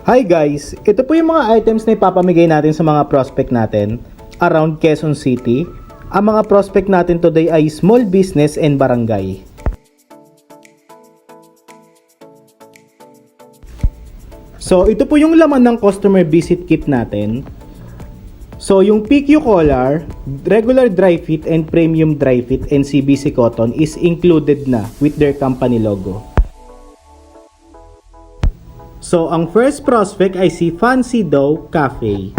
Hi guys! Ito po yung mga items na ipapamigay natin sa mga prospect natin around Quezon City. Ang mga prospect natin today ay small business and barangay. So ito po yung laman ng customer visit kit natin. So yung PQ collar, regular dry fit and premium dry fit and CBC cotton is included na with their company logo. So, ang first prospect ay si Fancy Dough Cafe.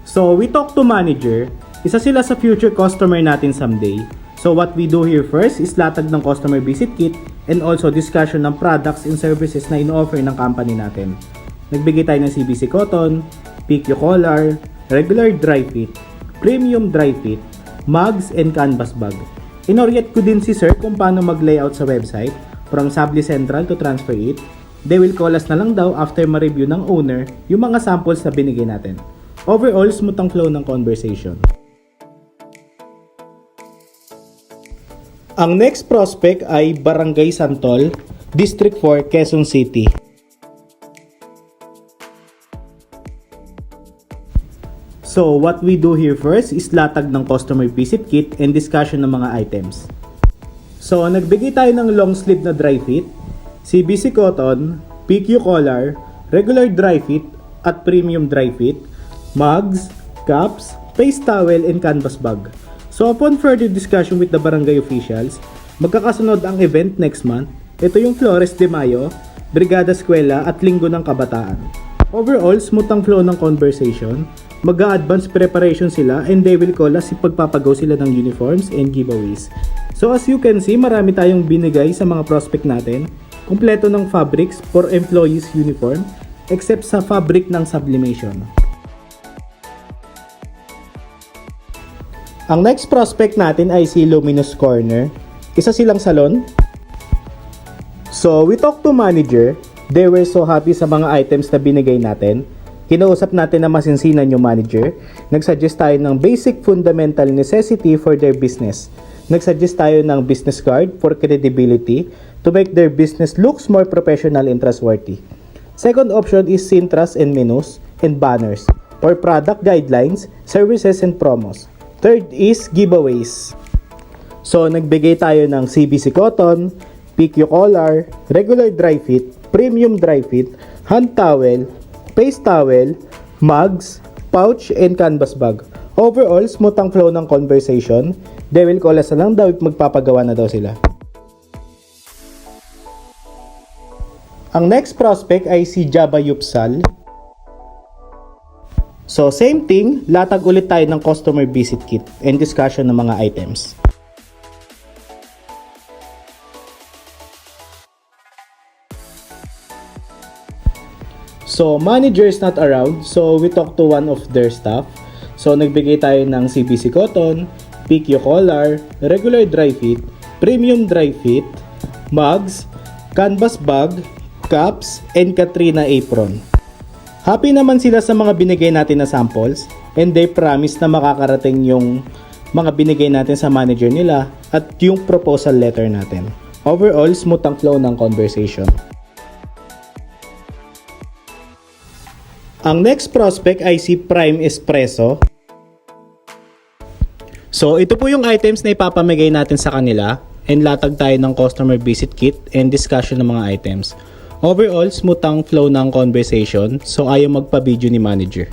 So, we talk to manager. Isa sila sa future customer natin someday. So, what we do here first is latag ng customer visit kit and also discussion ng products and services na ino-offer ng company natin. Nagbigay tayo ng CBC cotton, PQ collar, regular dry fit, premium dry fit, mugs, and canvas bag. Inorient ko din si sir kung paano mag-layout sa website from Sabli Central to transfer it. They will call us na lang daw after ma-review ng owner yung mga samples na binigay natin. Overall, smooth ang flow ng conversation. Ang next prospect ay Barangay Santol, District 4, Quezon City. So, what we do here first is latag ng customer visit kit and discussion ng mga items. So, nagbigay tayo ng long sleeve na dry fit, CBC cotton, PQ collar, regular dry fit at premium dry fit, mugs, cups, face towel, and canvas bag. So upon further discussion with the barangay officials, magkakasunod ang event next month. Ito yung Flores de Mayo, Brigada Eskwela at Linggo ng Kabataan. Overall, smooth ang flow ng conversation. Mag-a-advance preparation sila and they will call us ipagpapagaw sila ng uniforms and giveaways. So as you can see, marami tayong binigay sa mga prospect natin. Kumpleto ng fabrics for employees uniform except sa fabric ng sublimation. Ang next prospect natin ay si Luminous Corner. Isa silang salon. So, we talked to manager. They were so happy sa mga items na binigay natin. Kinausap natin na masinsinan yung manager. Nagsuggest tayo ng basic fundamental necessity for their business. Nagsuggest tayo ng business card for credibility to make their business looks more professional and trustworthy. Second option is Sintras and menus and banners or product guidelines, services and promos. Third is giveaways. So, nagbigay tayo ng CBC cotton, PQ collar, regular dry fit, premium dry fit, hand towel, face towel, mugs, pouch, and canvas bag. Overall, smooth ang flow ng conversation. They will call us na lang daw if magpapagawa na daw sila. Ang next prospect ay si Java Yupsal. So, same thing, latag ulit tayo ng customer visit kit and discussion ng mga items. So, manager is not around, so we talk to one of their staff. So, nagbigay tayo ng CBC cotton, PQ collar, regular dry fit, premium dry fit, mugs, canvas bag, cups, and Katrina apron. Happy naman sila sa mga binigay natin na samples and they promise na makakarating yung mga binigay natin sa manager nila at yung proposal letter natin. Overall, smooth ang flow ng conversation. Ang next prospect ay si Prime Espresso. So, ito po yung items na ipapamigay natin sa kanila and latag tayo ng customer visit kit and discussion ng mga items. Overall, smooth ang flow ng conversation, so ayaw magpa-video ni manager.